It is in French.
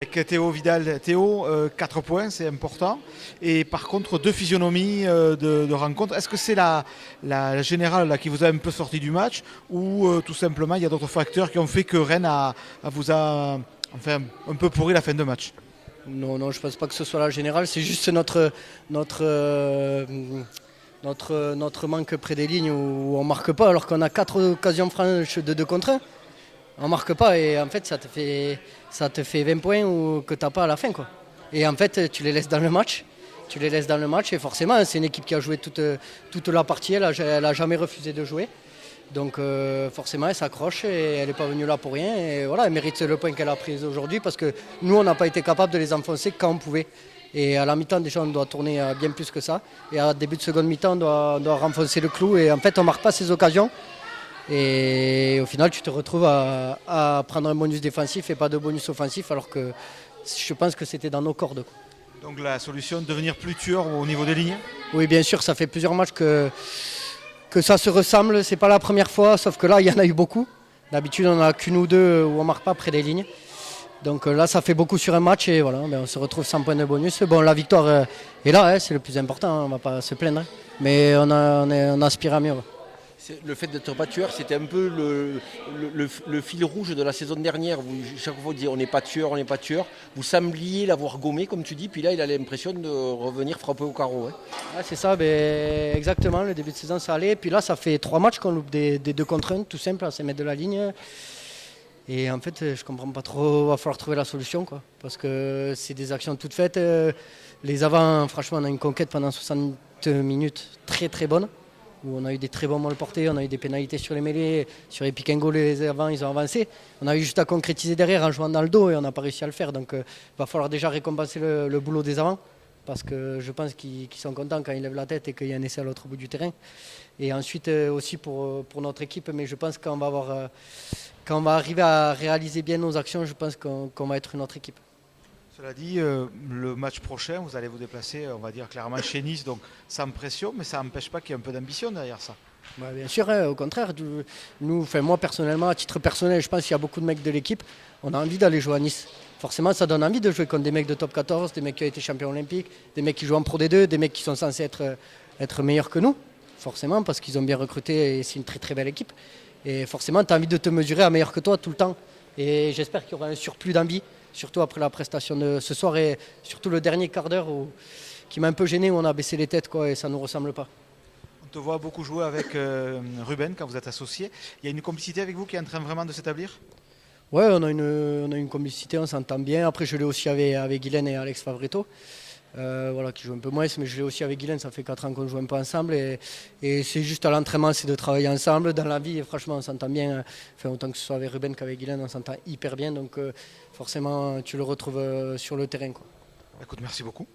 Avec Théo Vidal, Théo, 4 points, c'est important. Et par contre, 2 physionomies de rencontre. Est-ce que c'est la générale là, qui vous a un peu sorti du match ou tout simplement il y a d'autres facteurs qui ont fait que Rennes vous a enfin, un peu pourri la fin de match? Non, non, je pense pas que ce soit la générale. C'est juste notre, notre manque près des lignes où on marque pas alors qu'on a 4 occasions franches de 2 contre 1. On marque pas et en fait ça te fait 20 points que tu n'as pas à la fin, quoi. Et en fait tu les laisses dans le match. Tu les laisses dans le match et forcément c'est une équipe qui a joué toute la partie, elle a jamais refusé de jouer. Donc forcément elle s'accroche et elle n'est pas venue là pour rien. Et voilà, elle mérite le point qu'elle a pris aujourd'hui parce que nous on n'a pas été capable de les enfoncer quand on pouvait. Et à la mi-temps déjà on doit tourner bien plus que ça. Et à début de seconde mi-temps on doit renfoncer le clou et en fait on ne marque pas ces occasions. Et au final, tu te retrouves à prendre un bonus défensif et pas de bonus offensif, alors que je pense que c'était dans nos cordes, quoi. Donc la solution, devenir plus tueur au niveau des lignes? Oui, bien sûr, ça fait plusieurs matchs que ça se ressemble. C'est pas la première fois, sauf que là, il y en a eu beaucoup. D'habitude, on n'a qu'une ou deux où on marque pas près des lignes. Donc là, ça fait beaucoup sur un match et voilà, on se retrouve sans point de bonus. Bon, la victoire est là, hein, c'est le plus important, hein, on ne va pas se plaindre. Hein. Mais on aspire à mieux. Le fait d'être pas tueur, c'était un peu le fil rouge de la saison dernière. Chaque fois, vous dites on n'est pas tueur, on n'est pas tueur. Vous sembliez l'avoir gommé, comme tu dis, puis là, il a l'impression de revenir frapper au carreau. Hein. Ah, c'est ça, exactement. Le début de saison, ça allait. Puis là, ça fait 3 matchs qu'on loupe des 2 contre 1, tout simple, à se mettre de la ligne. Et en fait, je comprends pas trop. Il va falloir trouver la solution, quoi. Parce que c'est des actions toutes faites. Les avants, franchement, on a une conquête pendant 60 minutes très très bonne. Où on a eu des très bons molles portés, on a eu des pénalités sur les mêlées, sur les pick and go, les avants, ils ont avancé. On a eu juste à concrétiser derrière en jouant dans le dos et on n'a pas réussi à le faire. Donc il va falloir déjà récompenser le boulot des avants, parce que je pense qu'ils sont contents quand ils lèvent la tête et qu'il y a un essai à l'autre bout du terrain. Et ensuite aussi pour notre équipe, mais je pense quand on va arriver à réaliser bien nos actions, je pense qu'on va être une autre équipe. Cela dit, le match prochain, vous allez vous déplacer, on va dire clairement chez Nice, donc sans pression, mais ça n'empêche pas qu'il y ait un peu d'ambition derrière ça. Ouais, bien sûr, hein, au contraire. Moi personnellement, à titre personnel, je pense qu'il y a beaucoup de mecs de l'équipe, on a envie d'aller jouer à Nice. Forcément, ça donne envie de jouer contre des mecs de top 14, des mecs qui ont été champions olympiques, des mecs qui jouent en Pro D2, des mecs qui sont censés être meilleurs que nous, forcément, parce qu'ils ont bien recruté et c'est une très très belle équipe. Et forcément, tu as envie de te mesurer à meilleur que toi tout le temps. Et j'espère qu'il y aura un surplus d'envie, surtout après la prestation de ce soir et surtout le dernier quart d'heure qui m'a un peu gêné, où on a baissé les têtes, quoi, et ça ne nous ressemble pas. On te voit beaucoup jouer avec Ruben quand vous êtes associé. Il y a une complicité avec vous qui est en train vraiment de s'établir? Ouais, on a une complicité, on s'entend bien. Après, je l'ai aussi avec Guylaine et Alex Favretto, voilà, qui jouent un peu moins, mais je l'ai aussi avec Guylaine, ça fait 4 ans qu'on joue un peu ensemble. Et c'est juste à l'entraînement, c'est de travailler ensemble. Dans la vie, franchement, on s'entend bien. Enfin, autant que ce soit avec Ruben qu'avec Guylaine, on s'entend hyper bien. Donc forcément, tu le retrouves sur le terrain, quoi. Écoute, merci beaucoup.